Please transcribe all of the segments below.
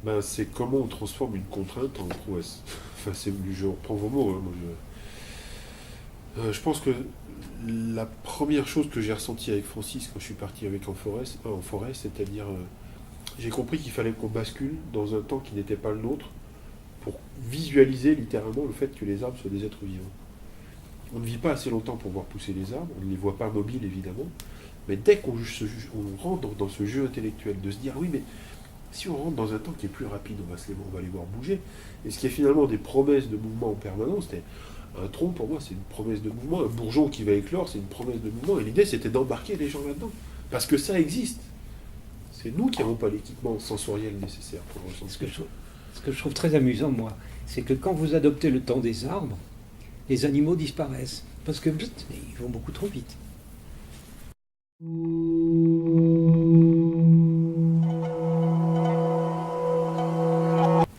Ben, c'est comment on transforme une contrainte en prouesse. Enfin, je reprends vos mots. Hein, je pense que la première chose que j'ai ressentie avec Francis quand je suis parti avec en forêt, c'est-à-dire j'ai compris qu'il fallait qu'on bascule dans un temps qui n'était pas le nôtre pour visualiser littéralement le fait que les arbres soient des êtres vivants. On ne vit pas assez longtemps pour voir pousser les arbres, on ne les voit pas mobiles évidemment, mais dès on rentre dans ce jeu intellectuel de se dire oui mais si on rentre dans un temps qui est plus rapide, on va les voir bouger, et ce qui est finalement des promesses de mouvement en permanence, un tronc pour moi c'est une promesse de mouvement, un bourgeon qui va éclore c'est une promesse de mouvement, et l'idée c'était d'embarquer les gens là-dedans, parce que ça existe. C'est nous qui n'avons pas l'équipement sensoriel nécessaire pour le Ce ressentir. que, je, ce que je trouve très amusant, moi, c'est que quand vous adoptez le temps des arbres, les animaux disparaissent. Parce que ils vont beaucoup trop vite.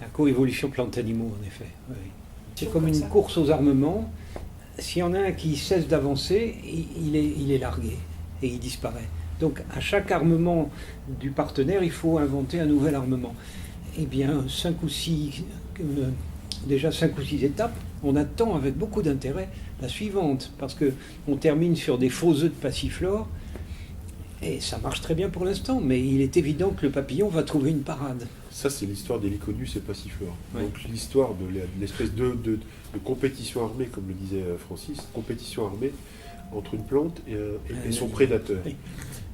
La coévolution plantes-animaux, en effet. Oui. C'est comme une course aux armements. S'il y en a un qui cesse d'avancer, il est largué et il disparaît. Donc à chaque armement du partenaire, il faut inventer un nouvel armement. Eh bien, déjà 5 ou 6 étapes, on attend avec beaucoup d'intérêt la suivante, parce qu'on termine sur des faux œufs de passiflore, et ça marche très bien pour l'instant, mais il est évident que le papillon va trouver une parade. Ça, c'est l'histoire des Lyconus et Passiflore. Ouais. Donc l'histoire de l'espèce de compétition armée, comme le disait Francis, compétition armée entre une plante et son prédateur. Oui.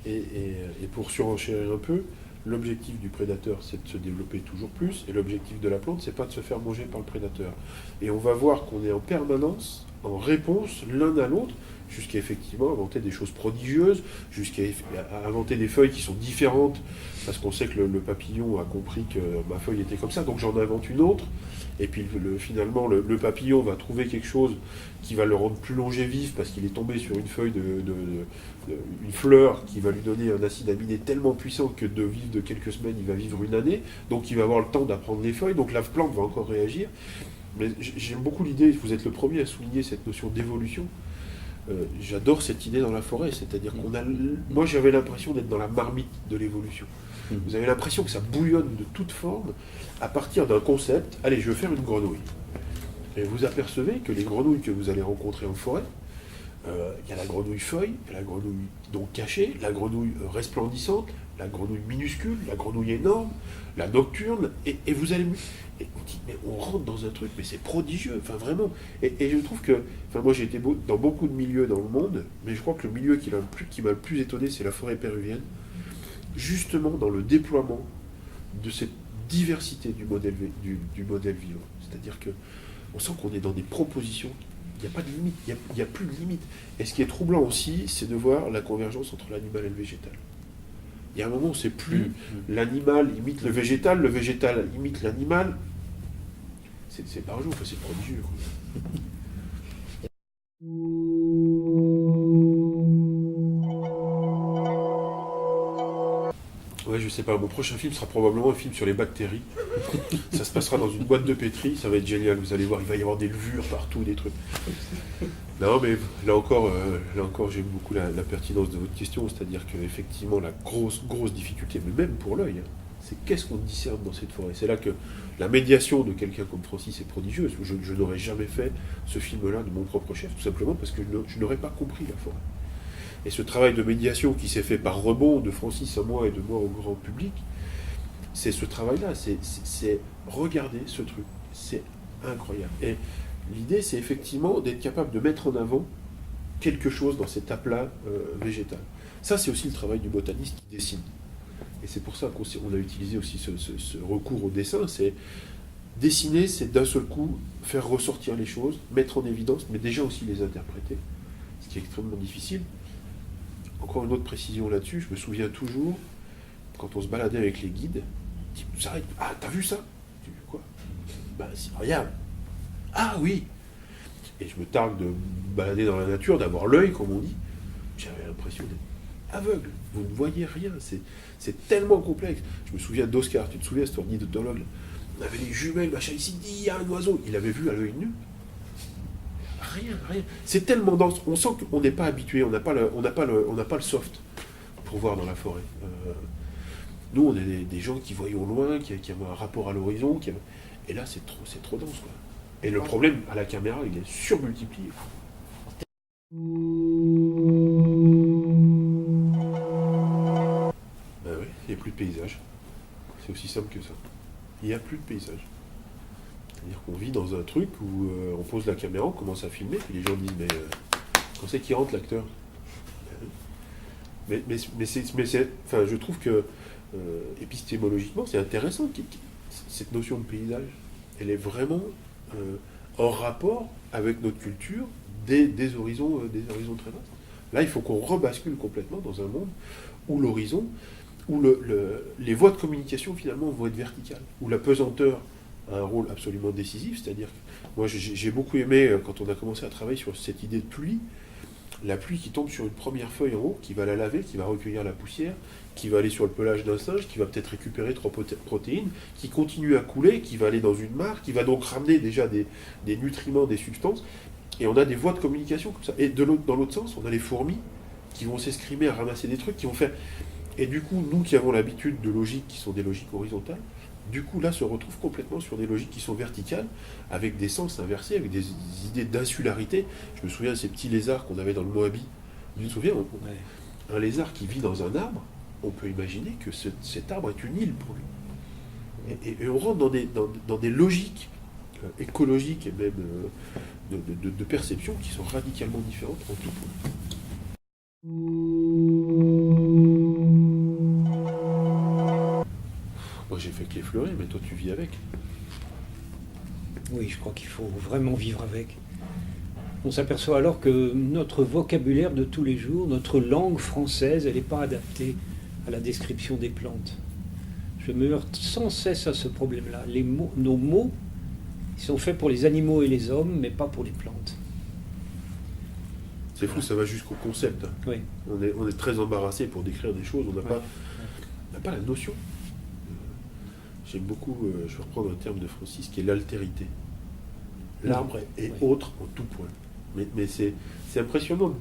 Et pour surenchérir un peu, l'objectif du prédateur, c'est de se développer toujours plus, et l'objectif de la plante, c'est pas de se faire manger par le prédateur. Et on va voir qu'on est en permanence en réponse l'un à l'autre, jusqu'à effectivement inventer des choses prodigieuses, jusqu'à inventer des feuilles qui sont différentes, parce qu'on sait que le papillon a compris que ma feuille était comme ça, donc j'en invente une autre, et puis finalement le papillon va trouver quelque chose qui va le rendre plus longévif, parce qu'il est tombé sur une feuille une fleur qui va lui donner un acide aminé tellement puissant que de vivre de quelques semaines, il va vivre une année, donc il va avoir le temps d'apprendre les feuilles, donc la plante va encore réagir. Mais j'aime beaucoup l'idée, vous êtes le premier à souligner cette notion d'évolution. J'adore cette idée dans la forêt, c'est-à-dire moi j'avais l'impression d'être dans la marmite de l'évolution. Vous avez l'impression que ça bouillonne de toute forme à partir d'un concept. Allez, je vais faire une grenouille. Et vous apercevez que les grenouilles que vous allez rencontrer en forêt, il y a la grenouille feuille, il y a la grenouille donc cachée, la grenouille resplendissante, la grenouille minuscule, la grenouille énorme, la nocturne, et vous allez... Et on dit, mais on rentre dans un truc, mais c'est prodigieux, enfin vraiment. Et je trouve que, enfin moi j'ai été dans beaucoup de milieux dans le monde, mais je crois que le milieu qui m'a le plus étonné, c'est la forêt péruvienne, justement dans le déploiement de cette diversité du modèle vivant. C'est-à-dire que on sent qu'on est dans des propositions, il n'y a pas de limite, il n'y a plus de limite. Et ce qui est troublant aussi, c'est de voir la convergence entre l'animal et le végétal. Il y a un moment où c'est plus l'animal imite le végétal imite l'animal. C'est par jour, c'est prodigieux. Ouais, je sais pas, mon prochain film sera probablement un film sur les bactéries. Ça se passera dans une boîte de pétri, ça va être génial, vous allez voir, il va y avoir des levures partout, des trucs. Non, mais là encore j'aime beaucoup la pertinence de votre question, c'est-à-dire qu'effectivement, la grosse difficulté, mais même pour l'œil, hein, c'est qu'est-ce qu'on discerne dans cette forêt. C'est là que la médiation de quelqu'un comme Francis est prodigieuse. Je n'aurais jamais fait ce film-là de mon propre chef, tout simplement parce que je n'aurais pas compris la forêt. Et ce travail de médiation qui s'est fait par rebond de Francis à moi et de moi au grand public, c'est ce travail-là, c'est regarder ce truc. C'est incroyable. Et l'idée, c'est effectivement d'être capable de mettre en avant quelque chose dans cet aplat végétal. Ça, c'est aussi le travail du botaniste qui dessine. Et c'est pour ça qu'on a utilisé aussi ce recours au dessin. C'est dessiner, c'est d'un seul coup faire ressortir les choses, mettre en évidence, mais déjà aussi les interpréter, ce qui est extrêmement difficile. Encore une autre précision là-dessus, je me souviens toujours, quand on se baladait avec les guides, ils nous arrêtent. Ah, t'as vu ça? J'ai vu quoi? Ben, regarde. Ah oui. Et je me targue de me balader dans la nature, d'avoir l'œil, comme on dit. J'avais l'impression d'être aveugle. Vous ne voyez rien. C'est tellement complexe. Je me souvian d'Oscar. Tu te souviens, cet ornithologue? On avait les jumelles, machin. Ici, il y a un oiseau. Il avait vu à l'œil nu. Rien. C'est tellement dense. On sent qu'on n'est pas habitué. On n'a pas le soft pour voir dans la forêt. Nous, on est des gens qui voyons loin, qui ont un rapport à l'horizon, et là, c'est trop dense, quoi. Et le problème, à la caméra, il est surmultiplié. Ben oui, il n'y a plus de paysage. C'est aussi simple que ça. Il n'y a plus de paysage. C'est-à-dire qu'on vit dans un truc où on pose la caméra, on commence à filmer, puis les gens disent, mais quand c'est qu'il rentre l'acteur? Mais enfin, je trouve que épistémologiquement, c'est intéressant. Cette notion de paysage, elle est vraiment en rapport avec notre culture des horizons très vastes. Là, il faut qu'on rebascule complètement dans un monde où l'horizon, où les voies de communication finalement vont être verticales, où la pesanteur a un rôle absolument décisif. C'est-à-dire que moi, j'ai beaucoup aimé quand on a commencé à travailler sur cette idée de pluie. La pluie qui tombe sur une première feuille en haut, qui va la laver, qui va recueillir la poussière, qui va aller sur le pelage d'un singe, qui va peut-être récupérer 3 protéines, qui continue à couler, qui va aller dans une mare, qui va donc ramener déjà des nutriments, des substances. Et on a des voies de communication comme ça. Et dans l'autre sens, on a les fourmis qui vont s'escrimer à ramasser des trucs, qui vont faire... Et du coup, nous qui avons l'habitude de logiques qui sont des logiques horizontales, du coup, là, se retrouve complètement sur des logiques qui sont verticales, avec des sens inversés, avec des idées d'insularité. Je me souviens de ces petits lézards qu'on avait dans le Moabi. Je me souviens, un lézard qui vit dans un arbre, on peut imaginer que cet arbre est une île pour lui. Et on rentre dans des logiques écologiques et même de perception qui sont radicalement différentes en tout point. Moi j'ai fait que l'effleurer, mais toi tu vis avec. Oui, je crois qu'il faut vraiment vivre avec. On s'aperçoit alors que notre vocabulaire de tous les jours, notre langue française, elle n'est pas adaptée à la description des plantes. Je me heurte sans cesse à ce problème-là. Nos mots, ils sont faits pour les animaux et les hommes, mais pas pour les plantes. C'est fou, ça va jusqu'au concept. Oui. On est très embarrassé pour décrire des choses, on n'a pas la notion. J'aime beaucoup, je vais reprendre un terme de Francis, qui est l'altérité. L'arbre est autre en tout point. Mais c'est impressionnant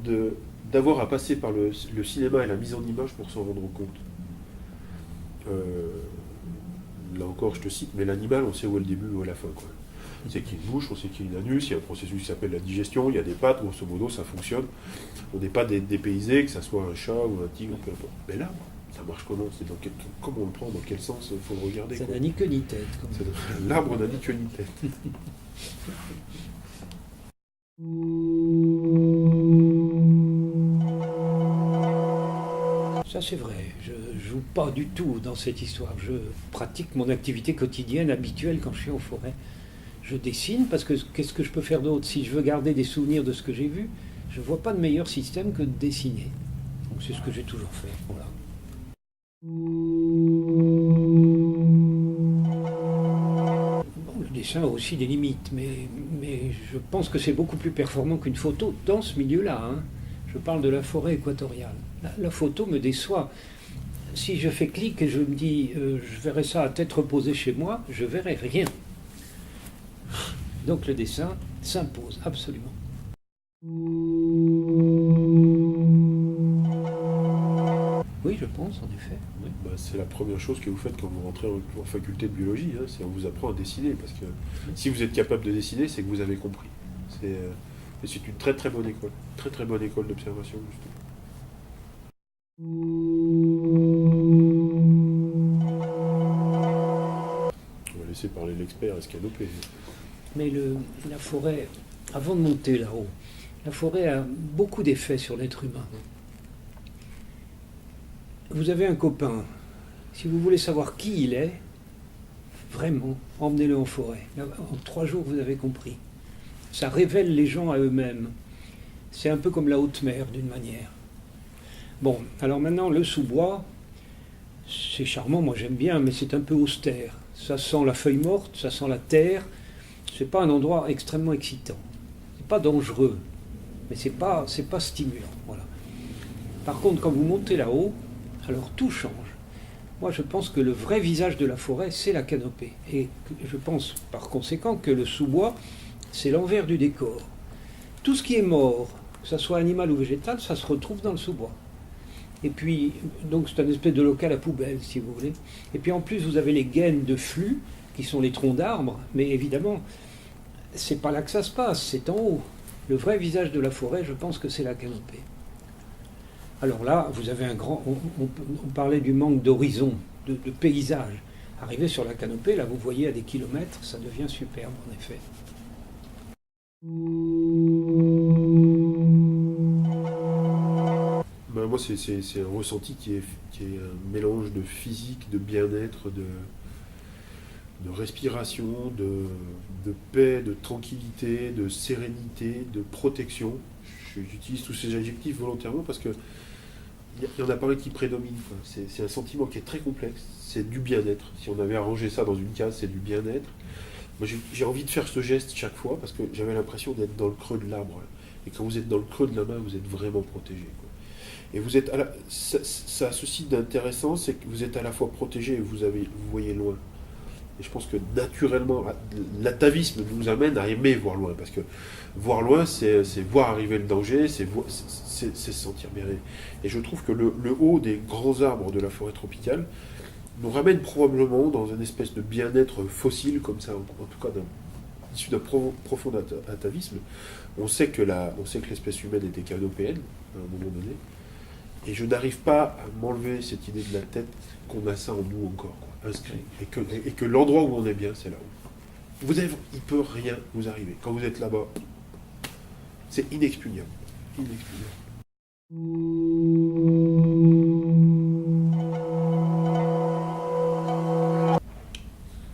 d'avoir à passer par le cinéma et la mise en image pour s'en rendre compte. Là encore, je te cite, mais l'animal, on sait où est le début, où est la fin, quoi. On sait qu'il y a une bouche, on sait qu'il y a une anus, il y a un processus qui s'appelle la digestion, il y a des pattes, grosso modo, ça fonctionne. On n'est pas dépaysé, que ça soit un chat ou un tigre, peu importe. Mais là, ça marche comment? Comment on le prend? Dans quel sens il faut le regarder? Ça n'a ni queue ni tête. L'arbre n'a ni queue ni tête. Ça c'est vrai, je joue pas du tout dans cette histoire. Je pratique mon activité quotidienne habituelle quand je suis en forêt. Je dessine parce que qu'est-ce que je peux faire d'autre? Si je veux garder des souvenirs de ce que j'ai vu, je vois pas de meilleur système que de dessiner. Donc c'est ce que j'ai toujours fait. Voilà. Bon, le dessin a aussi des limites, mais je pense que c'est beaucoup plus performant qu'une photo dans ce milieu-là, hein. Je parle de la forêt équatoriale. La photo me déçoit. Si je fais clic et je me dis je verrai ça à tête reposée chez moi, je verrai rien. Donc le dessin s'impose absolument. Oui, je pense, en effet. Oui. Bah, c'est la première chose que vous faites quand vous rentrez en faculté de biologie, hein, c'est on vous apprend à dessiner, parce que si vous êtes capable de dessiner, c'est que vous avez compris. C'est une très très bonne école, très très bonne école d'observation, justement. On va laisser parler l'expert escanopé. Mais la forêt, avant de monter là-haut, la forêt a beaucoup d'effets sur l'être humain. Vous avez un copain, si vous voulez savoir qui il est, vraiment, emmenez-le en forêt. En 3 jours, vous avez compris. Ça révèle les gens à eux-mêmes. C'est un peu comme la haute mer, d'une manière. Bon, alors maintenant, le sous-bois, c'est charmant, moi j'aime bien, mais c'est un peu austère. Ça sent la feuille morte, ça sent la terre. C'est pas un endroit extrêmement excitant. C'est pas dangereux, mais c'est pas stimulant. Voilà. Par contre, quand vous montez là-haut, alors tout change. Moi, je pense que le vrai visage de la forêt, c'est la canopée. Et je pense, par conséquent, que le sous-bois, c'est l'envers du décor. Tout ce qui est mort, que ce soit animal ou végétal, ça se retrouve dans le sous-bois. Et puis, donc c'est un espèce de local à poubelle, si vous voulez. Et puis en plus, vous avez les gaines de flux, qui sont les troncs d'arbres, mais évidemment, c'est pas là que ça se passe, c'est en haut. Le vrai visage de la forêt, je pense que c'est la canopée. Alors là, vous avez un grand... On parlait du manque d'horizon, de paysage. Arrivé sur la canopée, là, vous voyez à des kilomètres, ça devient superbe, en effet. Ben, moi, c'est un ressenti qui est un mélange de physique, de bien-être, de respiration, de paix, de tranquillité, de sérénité, de protection. J'utilise tous ces adjectifs volontairement parce que il y en a pas un qui prédomine. C'est un sentiment qui est très complexe. C'est du bien-être. Si on avait arrangé ça dans une case, c'est du bien-être. Moi, j'ai envie de faire ce geste chaque fois parce que j'avais l'impression d'être dans le creux de l'arbre. Et quand vous êtes dans le creux de la main, vous êtes vraiment protégé, quoi. Et vous êtes ça a ceci d'intéressant, c'est que vous êtes à la fois protégé et vous voyez loin. Et je pense que naturellement, l'atavisme nous amène à aimer voir loin. Parce que voir loin, c'est voir arriver le danger, c'est se sentir bien. Et je trouve que le haut des grands arbres de la forêt tropicale nous ramène probablement dans une espèce de bien-être fossile, comme ça, en tout cas issu d'un profond atavisme. On sait que l'espèce humaine était canopéenne, à un moment donné. Et je n'arrive pas à m'enlever cette idée de la tête qu'on a ça en nous encore, quoi, inscrit. Et que l'endroit où on est bien, c'est là-haut. Il peut rien vous arriver. Quand vous êtes là-bas, c'est inexpugnable. Inexpugnable.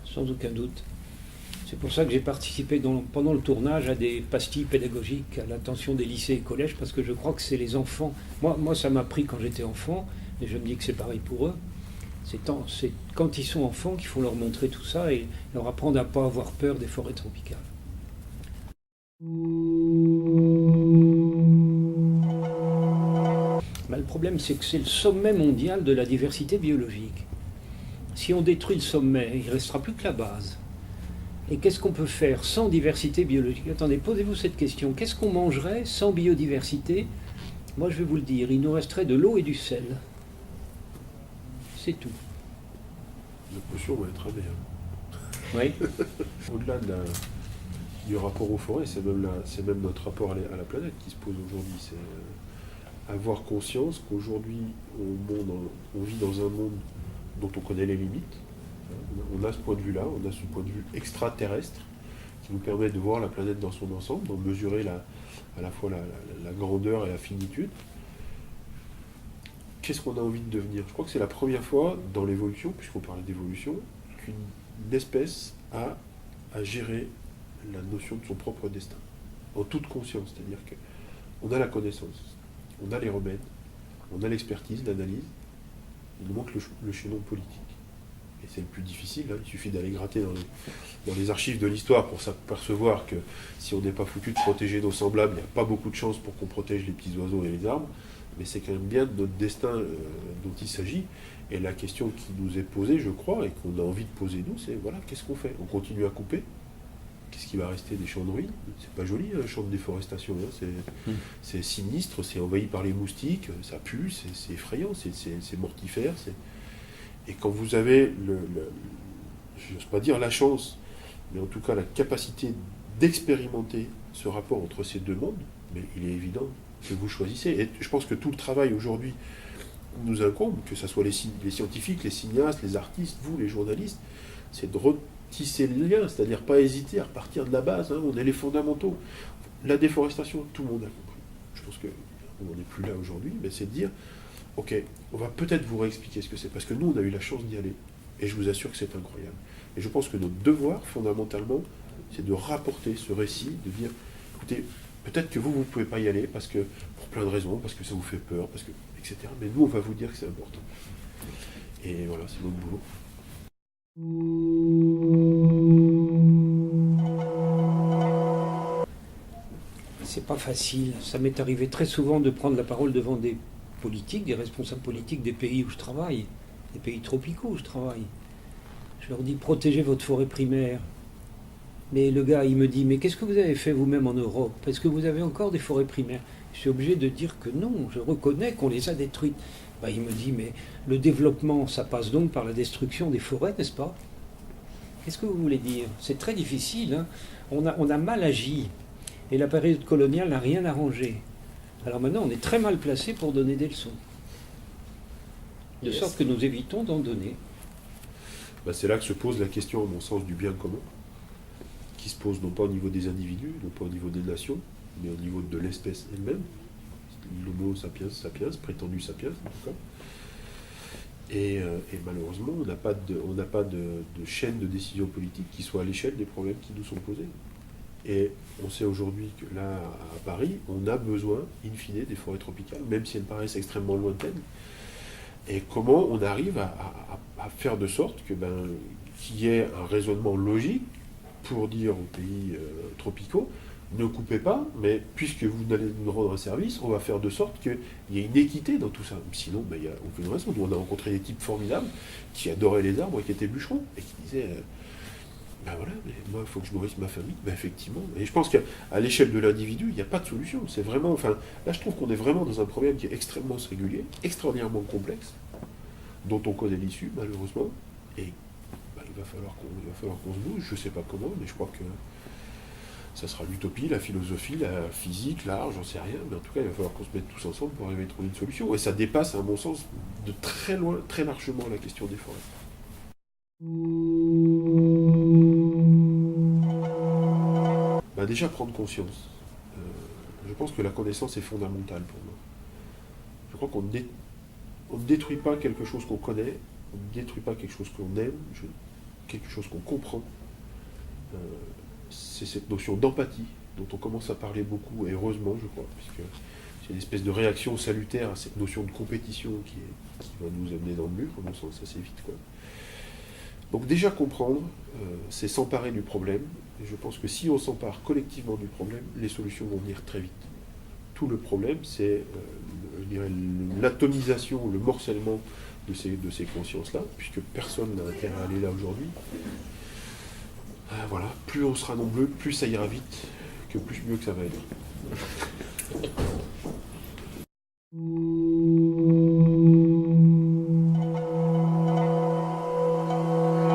Sans aucun doute. C'est pour ça que j'ai participé pendant le tournage à des pastilles pédagogiques à l'attention des lycées et collèges, parce que je crois que c'est les enfants. Moi ça m'a pris quand j'étais enfant, et je me dis que c'est pareil pour eux. C'est quand ils sont enfants qu'il faut leur montrer tout ça et leur apprendre à ne pas avoir peur des forêts tropicales. Ben, le problème, c'est que c'est le sommet mondial de la diversité biologique. Si on détruit le sommet, il ne restera plus que la base. Et qu'est-ce qu'on peut faire sans diversité biologique? Attendez, posez-vous cette question. Qu'est-ce qu'on mangerait sans biodiversité? Moi, je vais vous le dire, il nous resterait de l'eau et du sel. C'est tout. La potion va être amère. Oui. Au-delà du rapport aux forêts, c'est même notre rapport à la planète qui se pose aujourd'hui. C'est avoir conscience qu'aujourd'hui, on vit dans un monde dont on connaît les limites. On a ce point de vue-là, on a ce point de vue extraterrestre qui nous permet de voir la planète dans son ensemble, d'en mesurer à la fois la grandeur et la finitude. Qu'est-ce qu'on a envie de devenir? Je crois que c'est la première fois dans l'évolution, puisqu'on parlait d'évolution, qu'une espèce a à gérer la notion de son propre destin, en toute conscience. C'est-à-dire qu'on a la connaissance, on a les remèdes, on a l'expertise, l'analyse, il nous manque le chaînon politique. Et c'est le plus difficile, hein. Il suffit d'aller gratter dans les archives de l'histoire pour s'apercevoir que si on n'est pas foutu de protéger nos semblables, il n'y a pas beaucoup de chances pour qu'on protège les petits oiseaux et les arbres, mais c'est quand même bien de notre destin dont il s'agit. Et la question qui nous est posée, je crois, et qu'on a envie de poser nous, c'est voilà, qu'est-ce qu'on fait? On continue à couper? Qu'est-ce qui va rester des champs de ruines? C'est pas joli, un champ de déforestation, hein. C'est sinistre, c'est envahi par les moustiques, ça pue, c'est effrayant, c'est mortifère. Et quand vous avez, je n'ose pas dire la chance, mais en tout cas la capacité d'expérimenter ce rapport entre ces deux mondes, mais il est évident que vous choisissez. Et je pense que tout le travail aujourd'hui nous incombe, que ce soit les scientifiques, les cinéastes, les artistes, vous, les journalistes, c'est de retisser le lien, c'est-à-dire pas hésiter à repartir de la base, hein. On est les fondamentaux. La déforestation, tout le monde a compris. Je pense qu'on n'en est plus là aujourd'hui, mais c'est de dire, ok, on va peut-être vous réexpliquer ce que c'est, parce que nous, on a eu la chance d'y aller, et je vous assure que c'est incroyable. Et je pense que notre devoir, fondamentalement, c'est de rapporter ce récit, de dire, écoutez, peut-être que vous ne pouvez pas y aller, parce que, pour plein de raisons, parce que ça vous fait peur, parce que, etc. Mais nous, on va vous dire que c'est important. Et voilà, c'est notre boulot. C'est pas facile. Ça m'est arrivé très souvent de prendre la parole devant des politiques, des responsables politiques des pays où je travaille, des pays tropicaux où je travaille. Je leur dis, protégez votre forêt primaire. Mais le gars, il me dit, mais qu'est-ce que vous avez fait vous-même en Europe? Est-ce que vous avez encore des forêts primaires? Je suis obligé de dire que non, je reconnais qu'on les a détruites. Ben, il me dit, mais le développement, ça passe donc par la destruction des forêts, n'est-ce pas? Qu'est-ce que vous voulez dire? C'est très difficile, hein. On a mal agi, et la période coloniale n'a rien arrangé. Alors maintenant, on est très mal placé pour donner des leçons. De sorte que nous évitons d'en donner. Ben, c'est là que se pose la question, à mon sens, du bien commun, qui se pose non pas au niveau des individus, non pas au niveau des nations, mais au niveau de l'espèce elle-même, l'homo sapiens sapiens, prétendu sapiens en tout cas. Et malheureusement, on n'a pas de chaîne de décision politique qui soit à l'échelle des problèmes qui nous sont posés. Et on sait aujourd'hui que là, à Paris, on a besoin, in fine, des forêts tropicales, même si elles paraissent extrêmement lointaines. Et comment on arrive à faire de sorte qu'il y ait un raisonnement logique pour dire aux pays tropicaux, ne coupez pas, mais puisque vous allez nous rendre un service, on va faire de sorte qu'il y ait une équité dans tout ça. Sinon, il n'y a aucune raison. Nous, on a rencontré des types formidables qui adoraient les arbres et qui étaient bûcherons et qui disaient voilà, mais moi, il faut que je nourrisse ma famille. Effectivement. Et je pense qu'à l'échelle de l'individu, il n'y a pas de solution. C'est vraiment. Enfin, là, je trouve qu'on est vraiment dans un problème qui est extrêmement singulier, extraordinairement complexe, dont on connaît l'issue, malheureusement. Et il va falloir qu'on se bouge. Je ne sais pas comment, mais je crois que ça sera l'utopie, la philosophie, la physique, l'art, j'en sais rien, mais en tout cas, il va falloir qu'on se mette tous ensemble pour arriver à trouver une solution. Et ça dépasse, à mon sens, de très loin, très largement la question des forêts. Déjà, prendre conscience. Je pense que la connaissance est fondamentale pour moi. Je crois qu'on ne détruit pas quelque chose qu'on connaît, on ne détruit pas quelque chose qu'on aime, quelque chose qu'on comprend. C'est cette notion d'empathie dont on commence à parler beaucoup, et heureusement, je crois, puisque c'est une espèce de réaction salutaire à cette notion de compétition qui va nous amener dans le mur, à mon sens, assez vite, quoi. Donc déjà comprendre, c'est s'emparer du problème, et je pense que si on s'empare collectivement du problème, les solutions vont venir très vite. Tout le problème, c'est l'atomisation, le morcellement de ces consciences-là, puisque personne n'a intérêt à aller là aujourd'hui. Voilà, plus on sera nombreux, plus ça ira vite, que plus mieux que ça va être.